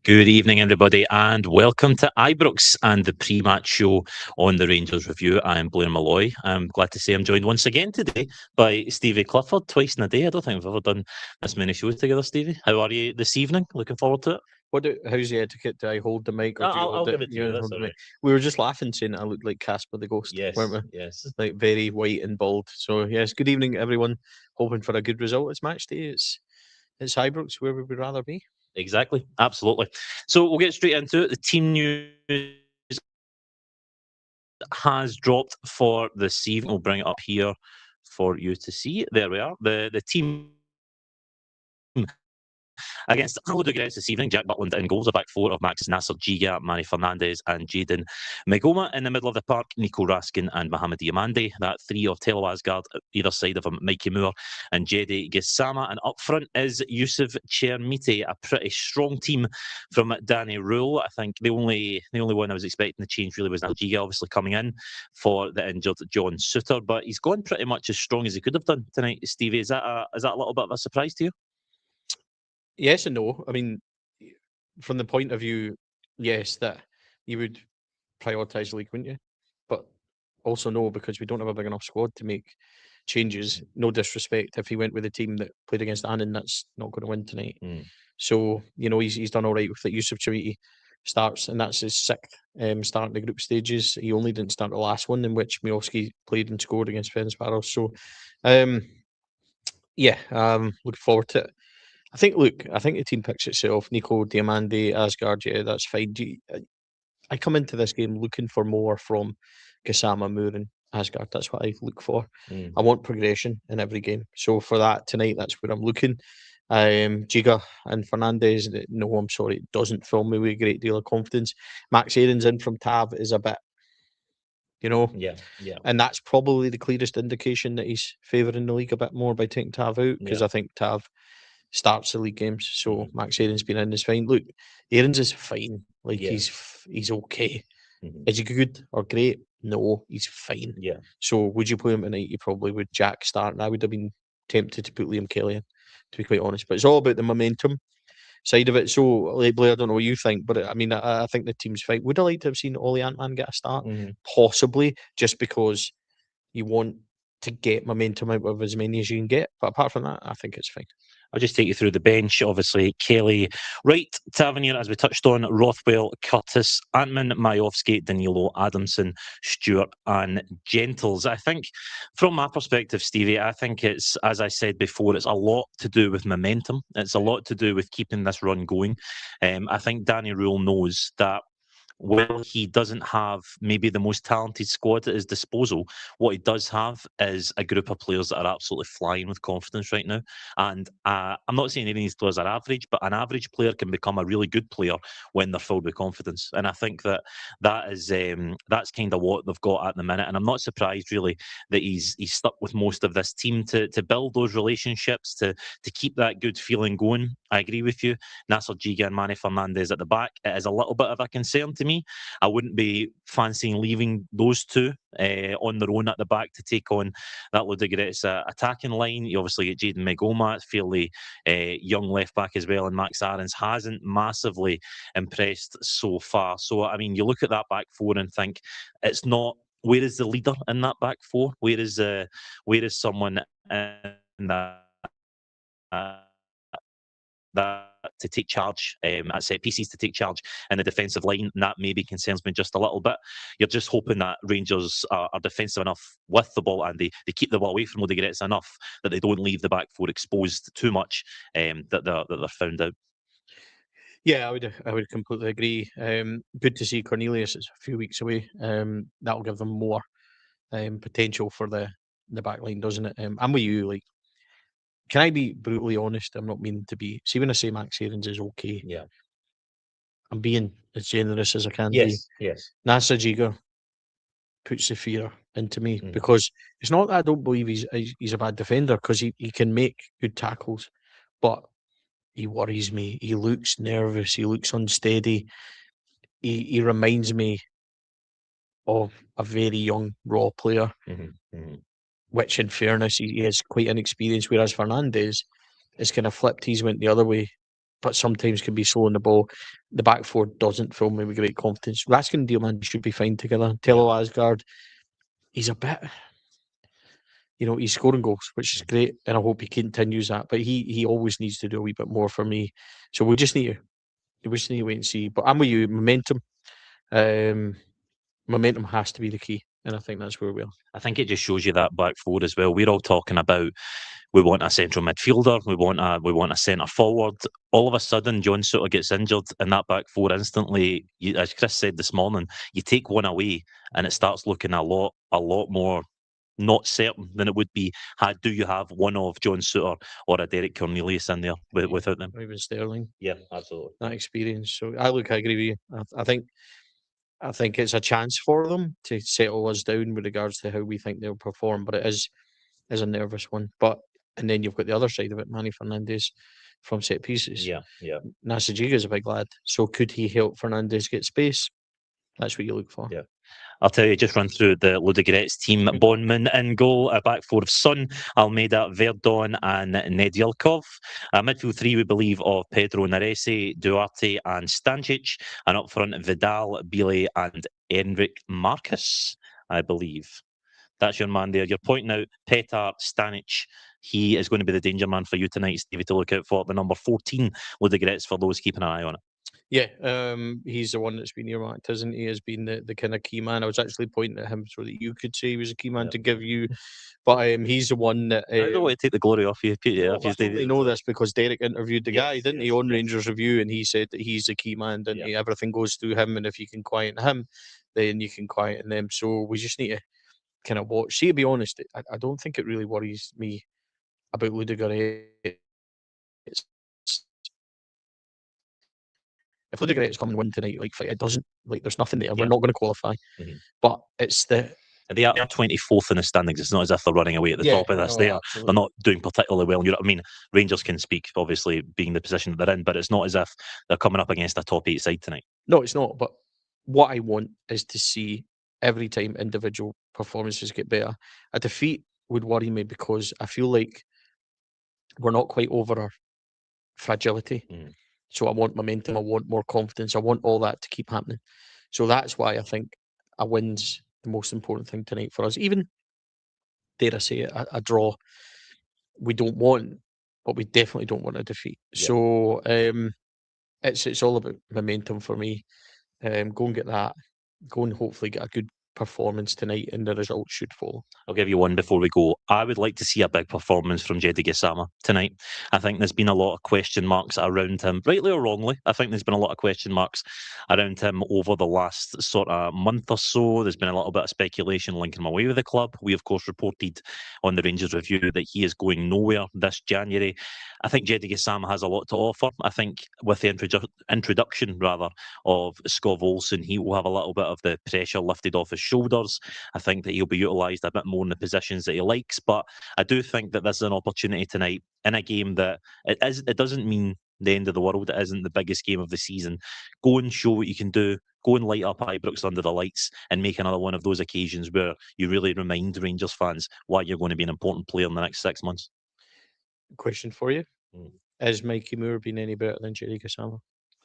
Good evening, everybody, and welcome to Ibrox and the pre-match show on the Rangers Review. I'm Blair Malloy. I'm glad to say I'm joined once again today by Stevie Clifford, twice in a day. I don't think we've ever done this many shows together, Stevie. How are you this evening? Looking forward to it. How's the etiquette? Do I hold the mic or do you I'll hold give it? it to you. That's Hold the all mic. right. We were just laughing saying I looked like Casper the Ghost, weren't we? Yes. Like very white and bald. So yes, good evening everyone. Hoping for a good result. It's match day. It's Ibrox, where we would rather be. Exactly. Absolutely. So we'll get straight into it. The team news has dropped for this evening. We'll bring it up here for you to see. There we are. The team against Ludogorets this evening. Jack Butland in goals. A back four of Max Nasser, Giga, Manny Fernandez, and Jayden Megoma. In the middle of the park, Nico Raskin and Mohamed Diamande. That three of Telo Asgard either side of him, Mikey Moore and Jedi Gisama. And up front is Yusuf Chermite, a pretty strong team from Danny Rule. I think the only one I was expecting to change really was Giga, obviously coming in for the injured John Suter, but he's gone pretty much as strong as he could have done tonight. Stevie, is that a little bit of a surprise to you? Yes and no. I mean, from the point of view, yes, that you would prioritise the league, wouldn't you? But also no, because we don't have a big enough squad to make changes. No disrespect, if he went with a team that played against Annan, that's not going to win tonight. So he's done all right with it. Yusuf Chawiti starts, and that's his sixth start in the group stages. He only didn't start the last one, in which Miovski played and scored against Ferencvaros. So, looking forward to it. I think the team picks itself. Nico Diamande, Asgard, yeah, that's fine. I come into this game looking for more from Gassama, Moore, and Asgard. That's what I look for. I want progression in every game. So for that tonight, that's where I'm looking. Giga and Fernandez, no, I'm sorry, it doesn't fill me with a great deal of confidence. Max Aarons in from Tav is a bit, Yeah. and that's probably the clearest indication that he's favouring the league a bit more by taking Tav out, because I think Tav starts the league games. So Max Aarons been in is fine. Look, Aarons is fine. Like he's okay. Is he good or great? No, he's fine. Yeah. So would you play him tonight? You probably would. Jack starting. I would have been tempted to put Liam Kelly in, to be quite honest. But it's all about the momentum side of it. So, like Blair, I don't know what you think, but I mean, I think the team's fine. Would I like to have seen Ollie Antman get a start? Possibly, just because you want to get momentum out of as many as you can get. But apart from that, I think it's fine. I'll just take you through the bench. Obviously, Kelly, Wright, Tavernier, as we touched on, Rothwell, Curtis, Antman, Majowski, Danilo, Adamson, Stewart, and Gentles. I think, from my perspective, Stevie, I think it's, as I said before, it's a lot to do with momentum. It's a lot to do with keeping this run going. I think Danny Rule knows that while he doesn't have maybe the most talented squad at his disposal, what he does have is a group of players that are absolutely flying with confidence right now. And I'm not saying any of these players are average, but an average player can become a really good player when they're filled with confidence. And I think that is that's kind of what they've got at the minute. And I'm not surprised really that he's stuck with most of this team to build those relationships, to keep that good feeling going. I agree with you. Nasser Giga and Manny Fernandez at the back, it is a little bit of a concern to me. I wouldn't be fancying leaving those two on their own at the back to take on that Ludogorets attacking line. You obviously get Jayden Megoma, fairly young left back as well, and Max Aarons hasn't massively impressed so far. So, I mean, you look at that back four and think it's not. Where is the leader in that back four? Where is someone in that to take charge at set pieces, to take charge in the defensive line? And that maybe concerns me just a little bit. You're just hoping that Rangers are defensive enough with the ball, and they keep the ball away from Ludogorets enough that they don't leave the back four exposed too much, that they're found out. Yeah, I would completely agree. Good to see Cornelius. It's a few weeks away. That'll give them more potential for the back line, doesn't it? I'm with you. Like, can I be brutally honest? I'm not meaning to be. See, when I say Max Aarons is okay, Yeah. I'm being as generous as I can be. Yes. Nasser Giga puts the fear into me, Mhm. because it's not that I don't believe he's a bad defender, because he can make good tackles, but he worries me. He looks nervous. He looks unsteady. He reminds me of a very young raw player, which, in fairness, he is quite inexperienced. Whereas Fernandez is kind of flipped. He's went the other way. but sometimes can be slow on the ball. The back four doesn't fill me with great confidence. Raskin and Dearman should be fine together. Tello Asgard, he's a bit, he's scoring goals, which is great, and I hope he continues that. But he always needs to do a wee bit more for me. So we just need to wait and see. But I'm with you, momentum. Momentum has to be the key, and I think that's where we are. I think it just shows you that back four as well. We're all talking about we want a central midfielder, we want a centre forward. All of a sudden, John Souttar gets injured, and that back four instantly, as Chris said this morning, you take one away, and it starts looking a lot more not certain than it would be do you have one of John Souttar or a Derek Cornelius in there without them. Or even Sterling. Yeah, absolutely. That experience. So I agree with you. I think it's a chance for them to settle us down with regards to how we think they'll perform, but it is a nervous one. And then you've got the other side of it, Manny Fernandez from set pieces. Yeah. Nasajiga's a big lad, so could he help Fernandez get space? That's what you look for. Yeah. I'll tell you, just run through the Ludogorets team. Bonman in goal, a back four of Son, Almeida, Verdon and Nedyalkov. Midfield three, we believe, of Pedro Narese, Duarte and Stancic. And up front, Vidal, Bile and Enric Marcus, I believe. That's your man there. You're pointing out Petar Stanic. He is going to be the danger man for you tonight, Stevie, to look out for. The number 14 Ludogorets for those keeping an eye on it. Yeah, he's the one that's been earmarked, isn't he? Has been the kind of key man. I was actually pointing at him so that you could say he was a key man to give you, but he's the one that. I don't want to take the glory off you. I know this because Derek interviewed the guy, didn't he, on Rangers Review, and he said that he's the key man, didn't he? Everything goes through him, and if you can quieten him, then you can quieten them. So we just need to kind of watch. See, to be honest, I don't think it really worries me about Ludogorets. If Ludogorets come and win tonight, it doesn't, there's nothing there. We're not going to qualify. But it's they are 24th in the standings. It's not as if they're running away at the top of this. They're not doing particularly well. You know what I mean? Rangers can speak, obviously, being the position that they're in, but it's not as if they're coming up against a top 8 side tonight. No, it's not. But what I want is to see every time individual performances get better. A defeat would worry me because I feel like we're not quite over our fragility. So I want momentum, I want more confidence, I want all that to keep happening. So that's why I think a win's the most important thing tonight for us. Even, dare I say it, a draw we don't want, but we definitely don't want a defeat. So it's all about momentum for me. Go and get that. Go and hopefully get a good performance tonight, and the results should follow. I'll give you one before we go. I would like to see a big performance from Jedi Gassama tonight. I think there's been a lot of question marks around him, rightly or wrongly. I think there's been a lot of question marks around him over the last sort of month or so. There's been a little bit of speculation linking him away with the club. We, of course, reported on the Rangers Review that he is going nowhere this January. I think Jedi Gassama has a lot to offer. I think with the introduction of Skov Olsen, he will have a little bit of the pressure lifted off his shoulders. I think that he'll be utilised a bit more in the positions that he likes. But I do think that this is an opportunity tonight in a game that it doesn't mean the end of the world. It isn't the biggest game of the season. Go and show what you can do. Go and light up Ibrox under the lights and make another one of those occasions where you really remind Rangers fans why you're going to be an important player in the next 6 months. Question for you. Has Mikey Moore been any better than Jedi Gassama?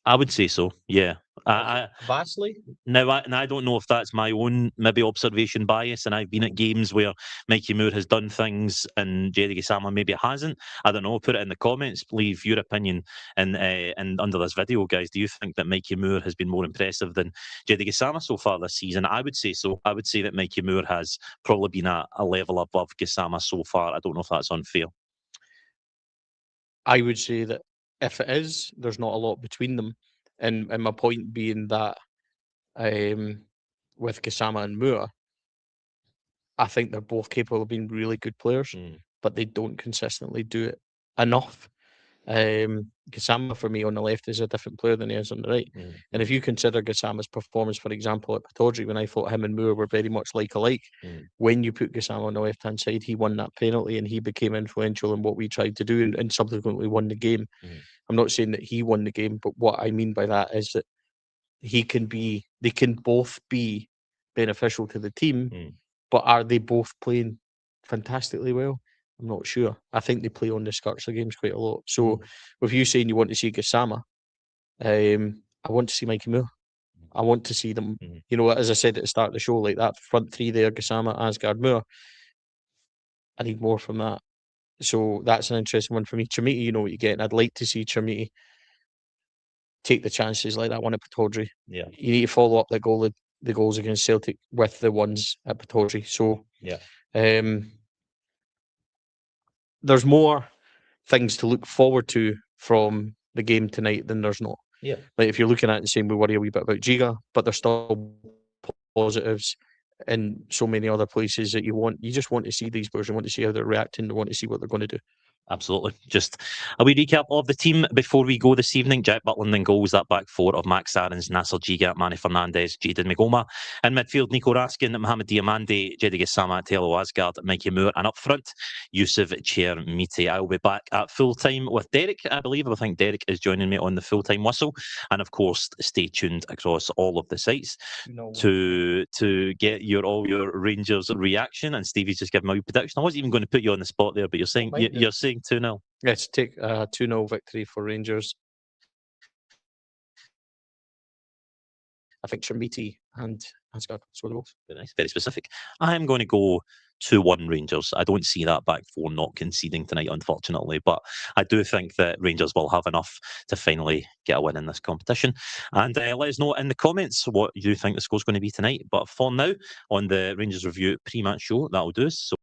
I would say so, yeah. Vastly? Now, I don't know if that's my own maybe observation bias, and I've been at games where Mikey Moore has done things and Jedi Gassama maybe hasn't. I don't know. Put it in the comments. Leave your opinion and under this video, guys. Do you think that Mikey Moore has been more impressive than Jedi Gassama so far this season? I would say so. I would say that Mikey Moore has probably been a level above Gassama so far. I don't know if that's unfair. I would say that if it is, there's not a lot between them. And my point being that with Gassama and Moore, I think they're both capable of being really good players, but they don't consistently do it enough. Gassama, for me, on the left is a different player than he is on the right. And if you consider Gassama's performance, for example, at Pataudry, when I thought him and Moore were very much alike, when you put Gassama on the left-hand side, he won that penalty and he became influential in what we tried to do and subsequently won the game. I'm not saying that he won the game, but what I mean by that is that they can both be beneficial to the team, but are they both playing fantastically well? I'm not sure. I think they play on the skirts of games quite a lot. So with you saying you want to see Gassama, I want to see Mikey Moore. I want to see them, you know, as I said at the start of the show, like that front three there, Gassama, Asgard, Moore. I need more from that. So that's an interesting one for me. Chermiti, you know what you get, and I'd like to see Chermiti take the chances like that one at Pataudry. Yeah. You need to follow up the goals against Celtic with the ones at Pataudry. So there's more things to look forward to from the game tonight than there's not. Yeah. Like if you're looking at it the same, we worry a wee bit about Giga, but there's still positives in so many other places that you just want to see these players, you want to see how they're reacting, you want to see what they're going to do. Absolutely. Just a wee recap of the team before we go this evening. Jack Butland in goals, that back four of Max Sarins, Nasser Giga, Manny Fernandez, Jayden Migoma. In midfield, Nico Raskin, Mohamed Diamande, Jedi Gassama, Telo Asgard, Mikey Moore. And up front, Yusuf Chermiti. I will be back at full time with Derek, I believe. I think Derek is joining me on the full time whistle. And of course, stay tuned across all of the sites to get all your Rangers reaction. And Stevie's just given my wee prediction. I wasn't even going to put you on the spot there, but you're saying 2-0. Yes, take a 2-0 victory for Rangers. I think Chermiti and Asgard score the goals. Very nice, very specific. I'm going to go 2-1 Rangers. I don't see that back four not conceding tonight, unfortunately, but I do think that Rangers will have enough to finally get a win in this competition. And let us know in the comments what you think the score's going to be tonight. But for now, on the Rangers Review pre-match show, that'll do us. So